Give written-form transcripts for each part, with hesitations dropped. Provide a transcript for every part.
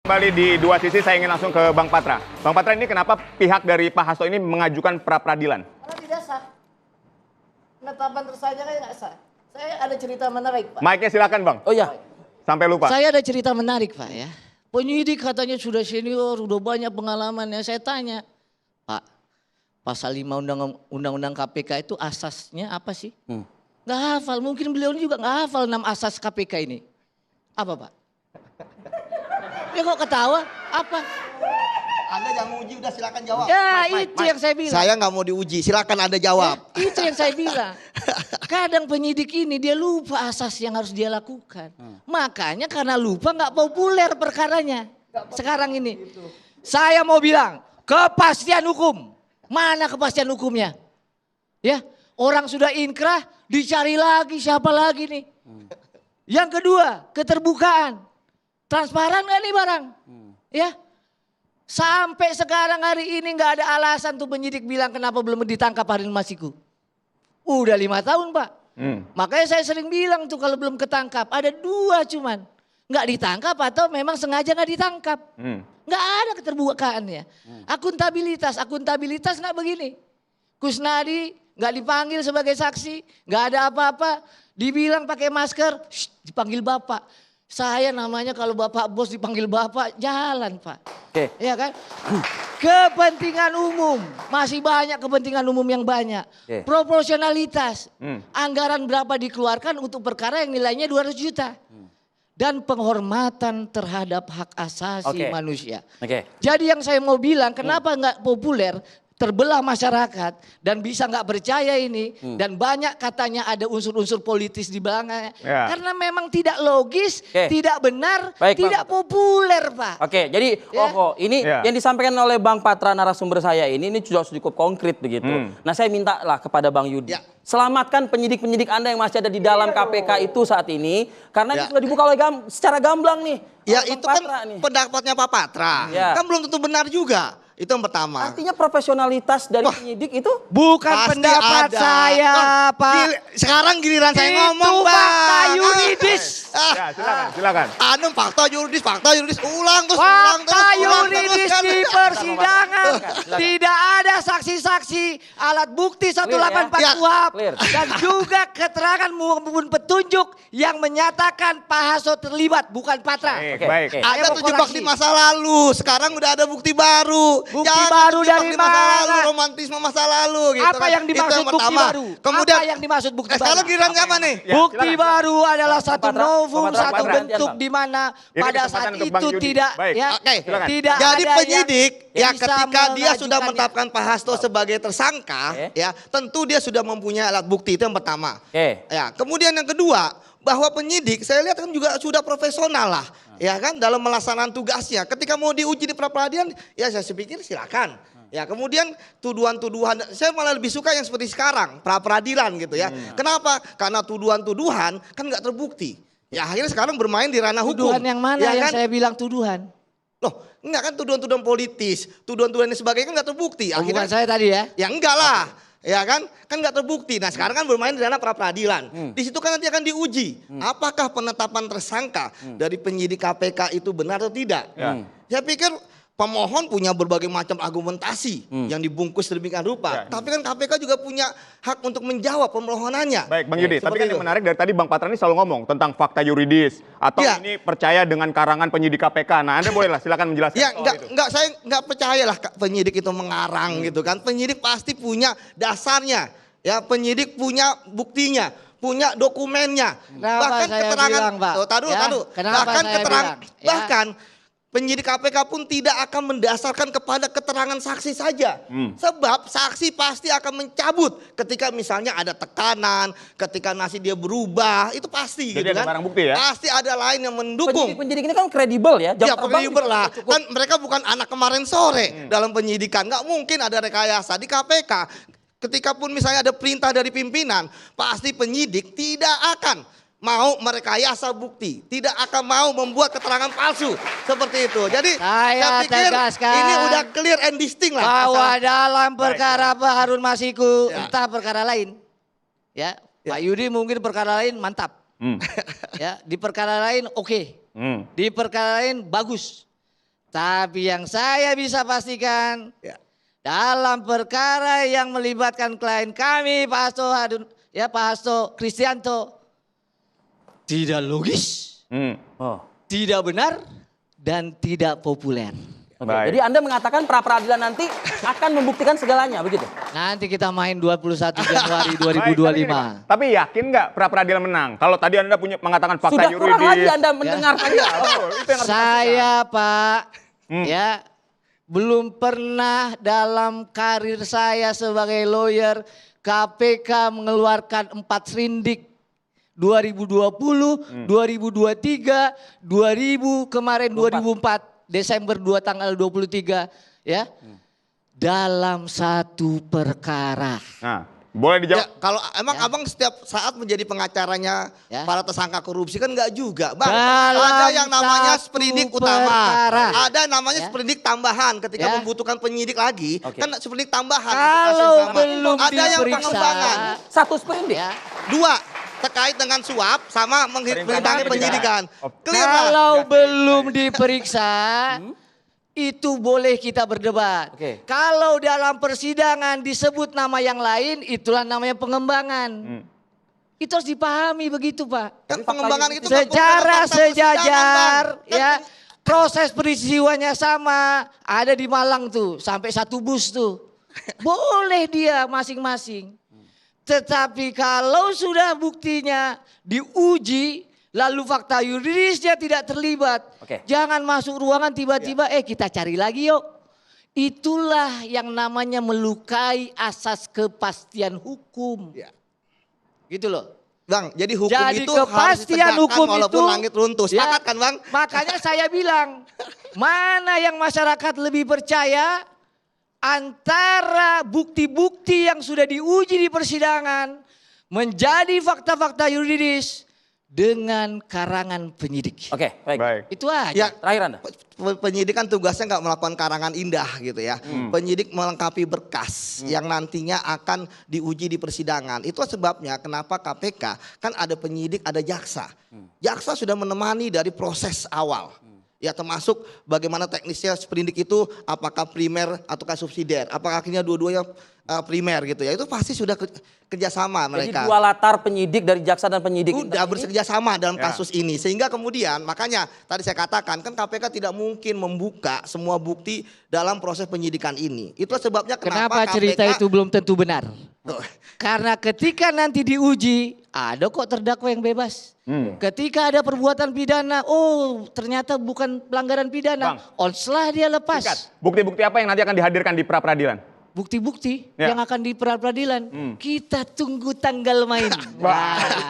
Kembali di dua sisi, saya ingin langsung ke Bang Patra. Bang Patra, ini kenapa pihak dari Pak Hasto ini mengajukan pra-peradilan? Karena tidak sah. Penetapan tersangka kan nggak sah. Saya ada cerita menarik, Pak. Mic-nya silakan, Bang. Oh ya, Sampai lupa. Saya ada cerita menarik, Pak ya. Penyidik katanya sudah senior, udah banyak pengalamannya. Saya tanya, Pak, pasal 5 Undang-Undang KPK itu asasnya apa sih? Nggak hafal, mungkin beliau ini juga nggak hafal 6 asas KPK ini. Apa, Pak? Ya kok ketawa? Apa? Anda yang uji udah silakan jawab. Ya itu yang saya bilang. Saya nggak mau diuji, silakan Anda jawab. Ya, itu yang saya bilang. Kadang penyidik ini dia lupa asas yang harus dia lakukan. Makanya karena lupa nggak populer perkaranya. Sekarang ini. Saya mau bilang kepastian hukum. Mana kepastian hukumnya? Ya, orang sudah inkrah dicari lagi siapa lagi nih. Yang kedua, keterbukaan. Transparan gak nih barang? Ya. Sampai sekarang hari ini nggak ada alasan tuh penyidik bilang kenapa belum ditangkap Harun Masiku. Udah 5 tahun, Pak. Makanya saya sering bilang tuh kalau belum ketangkap ada 2 cuman. Nggak ditangkap atau memang sengaja nggak ditangkap. Nggak ada keterbukaannya. Akuntabilitas nggak begini. Kusnadi nggak dipanggil sebagai saksi, nggak ada apa-apa. Dibilang pakai masker, dipanggil Bapak. Saya namanya kalau Bapak bos dipanggil Bapak, jalan Pak. Oke. Iya kan? Kepentingan umum, masih banyak kepentingan umum yang banyak. Proporsionalitas, anggaran berapa dikeluarkan untuk perkara yang nilainya 200 juta. Dan penghormatan terhadap hak asasi manusia. Jadi yang saya mau bilang, kenapa nggak populer? Terbelah masyarakat dan bisa nggak percaya ini dan banyak katanya ada unsur-unsur politis di belakangnya karena memang tidak logis, tidak benar, tidak populer, Pak. Oke, jadi ini yang disampaikan oleh Bang Patra narasumber saya ini sudah cukup konkret begitu. Nah, saya minta lah kepada Bang Yudi. Selamatkan penyidik-penyidik Anda yang masih ada di dalam KPK itu saat ini karena itu sudah dibuka oleh secara gamblang nih. Ya itu kan pendapatnya Pak Patra. Kan belum tentu benar juga. Itu yang pertama. Artinya profesionalitas dari penyidik itu bukan pasti pendapat ada. saya, Pak. Sekarang giliran saya ngomong, Itu Bang. fakta yuridis. Ya, silakan. Fakta yuridis, ulang terus. Fakta yuridis di persidangan. Tidak ada saksi-saksi, alat bukti 184 KUHP dan juga keterangan maupun petunjuk yang menyatakan Pak Hasto terlibat, bukan Patra. Baik. Anda terjebak di masa lalu, sekarang udah ada bukti baru. Bukti Jangan baru terjebak dari di masa mana? lalu, romantisme masa lalu gitu Apa kan. yang Itu dimaksud bukti pertama. baru? Kemudian Apa yang dimaksud bukti baru? sekarang giliran siapa nih? Bukti baru adalah satu novum, Patra, satu Patra. bentuk di mana Ini pada kesempatan saat untuk Bang itu Yudi. tidak Baik. Oke. tidak Jadi ada penyidik yang ya bisa ketika dia sudah mengajukannya. menetapkan Pak Hasto sebagai tersangka ya tentu dia sudah mempunyai alat bukti, itu yang pertama. Ya, kemudian yang kedua bahwa penyidik saya lihat kan juga sudah profesional lah ya kan dalam melaksanakan tugasnya. Ketika mau diuji di pra-peradilan ya saya pikir silakan. Ya kemudian tuduhan-tuduhan, saya malah lebih suka yang seperti sekarang, pra-peradilan gitu ya. Kenapa? Karena tuduhan-tuduhan kan nggak terbukti. Ya akhirnya sekarang bermain di ranah hukum. Tuduhan yang mana ya yang kan? saya bilang tuduhan? Loh enggak kan tuduhan-tuduhan politis, tuduhan-tuduhan dan sebagainya kan nggak terbukti. Bukan saya tadi ya. Ya enggak lah. Ya kan nggak terbukti. Nah sekarang kan bermain di ranah pra-peradilan. Di situ kan nanti akan diuji. Apakah penetapan tersangka dari penyidik KPK itu benar atau tidak. Saya pikir pemohon punya berbagai macam argumentasi yang dibungkus sedemikian rupa. Tapi kan KPK juga punya hak untuk menjawab permohonannya. Baik, Bang Yudi. Tapi kan yang menarik dari tadi Bang Patra ini selalu ngomong tentang fakta yuridis atau ini percaya dengan karangan penyidik KPK. Nah, Anda bolehlah silakan menjelaskan Ya, soal itu. saya nggak percayalah penyidik itu mengarang gitu kan. Penyidik pasti punya dasarnya. Ya, penyidik punya buktinya, punya dokumennya. Kenapa bahkan saya keterangan bilang, Pak? taruh. Kenapa Bahkan saya keterangan bilang? Ya. bahkan penyidik KPK pun tidak akan mendasarkan kepada keterangan saksi saja. Sebab saksi pasti akan mencabut ketika misalnya ada tekanan, ketika nasi dia berubah, itu pasti. Jadi gitu ada kan. barang bukti ya? Pasti ada lain yang mendukung. penyidik ini kan kredibel ya. Ya kredibel lah. Kan mereka bukan anak kemarin sore dalam penyidikan. Nggak mungkin ada rekayasa di KPK. Ketika pun misalnya ada perintah dari pimpinan, pasti penyidik tidak akan mau merekayasa bukti, tidak akan mau membuat keterangan palsu seperti itu. Jadi saya pikir tegaskan ini udah clear and distinct lah. bahwa dalam perkara Pak Harun Masiku entah perkara lain, ya Pak Yudi mungkin perkara lain mantap, ya di perkara lain oke, di perkara lain bagus. Tapi yang saya bisa pastikan, dalam perkara yang melibatkan klien kami, Pak Hasto Kristianto, tidak logis, tidak benar, dan tidak populer. Oke, jadi Anda mengatakan pra peradilan nanti akan membuktikan segalanya, begitu? Nanti kita main 21 Januari 2025. Tapi yakin nggak pra peradilan menang? Kalau tadi Anda mengatakan fakta Sudah yuridis. kurang lagi Anda mendengar saja. Saya Pak, ya belum pernah dalam karir saya sebagai lawyer KPK mengeluarkan 4 sprindik. 2020, 2023, 2000 kemarin 2004. Desember 2 tanggal 23 ya. Dalam satu perkara. Nah, boleh dijawab. Ya, kalau emang abang setiap saat menjadi pengacaranya para tersangka korupsi kan nggak juga, Bang. Ada yang namanya sprindik utama, ada namanya sprindik tambahan ketika membutuhkan penyidik lagi, kan sprindik tambahan. Kalau belum ada yang diperiksa, pengembangan. Satu sprindik. Dua, terkait dengan suap sama menghidangi penyidikan. Kalau belum diperiksa, itu boleh kita berdebat. Kalau dalam persidangan disebut nama yang lain, itulah namanya pengembangan. Itu harus dipahami begitu, Pak. Kan pengembangan itu secara sejajar, ya. Proses peristiwanya sama, ada di Malang tuh, sampai 1 bus tuh. Boleh dia masing-masing. Tetapi kalau sudah buktinya diuji, lalu fakta yuridisnya tidak terlibat, jangan masuk ruangan tiba-tiba, kita cari lagi yuk. Itulah yang namanya melukai asas kepastian hukum. Gitu loh. Bang, jadi hukum itu kepastian harus hukum walaupun itu, langit runtuh. Sepakat kan, Bang? Makanya saya bilang, mana yang masyarakat lebih percaya? Antara bukti-bukti yang sudah diuji di persidangan menjadi fakta-fakta yuridis dengan karangan penyidik. Oke, baik. Itu aja. Ya, terakhir Anda. Penyidik kan tugasnya nggak melakukan karangan indah gitu ya. Penyidik melengkapi berkas yang nantinya akan diuji di persidangan. Itu sebabnya kenapa KPK kan ada penyidik, ada jaksa. Jaksa sudah menemani dari proses awal. Ya termasuk bagaimana teknisnya sprindik itu, apakah primer ataukah subsidiar, apakah akhirnya dua-duanya primer gitu ya. Itu pasti sudah kerjasama mereka. Jadi 2 latar penyidik dari jaksa dan penyidik. Udah bekerja sama dalam kasus ini. Sehingga kemudian makanya tadi saya katakan kan KPK tidak mungkin membuka semua bukti dalam proses penyidikan ini. Itu sebabnya kenapa cerita itu belum tentu benar. Karena ketika nanti diuji, ada kok terdakwa yang bebas. Ketika ada perbuatan pidana, ternyata bukan pelanggaran pidana. Onslah dia lepas. Bukti-bukti apa yang nanti akan dihadirkan di pra peradilan? Bukti-bukti yang akan di peradilan. Kita tunggu tanggal main.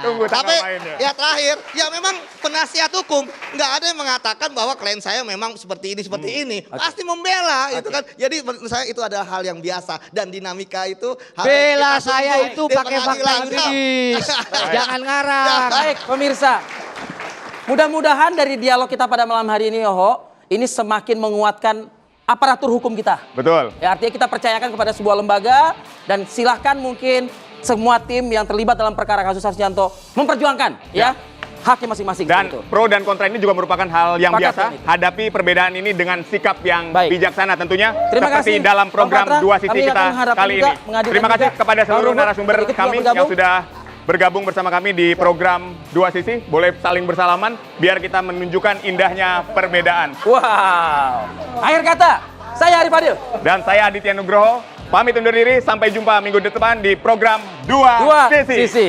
Tunggu tanggal main ya terakhir, ya memang penasihat hukum nggak ada yang mengatakan bahwa klien saya memang seperti ini pasti membela itu kan. Jadi menurut saya itu adalah hal yang biasa dan dinamika itu. Bela saya itu pakai fakta yuridis. Jangan ngarang. Baik pemirsa, mudah-mudahan dari dialog kita pada malam hari ini ini semakin menguatkan aparatur hukum kita. Betul. Ya, artinya kita percayakan kepada sebuah lembaga dan silahkan mungkin semua tim yang terlibat dalam perkara kasus Harsianto memperjuangkan ya haknya masing-masing. Dan pro dan kontra ini juga merupakan hal yang biasa. Hadapi perbedaan ini dengan sikap yang bijaksana tentunya. Terima seperti kasih dalam program Dua Sisi kita kali ini. Terima kasih kepada seluruh narasumber kami yang sudah bergabung bersama kami di program Dua Sisi. Boleh saling bersalaman biar kita menunjukkan indahnya perbedaan. Wow. Akhir kata, saya Arif Fadil. Dan saya Aditya Nugroho. Pamit undur diri, sampai jumpa minggu depan di program Dua Sisi.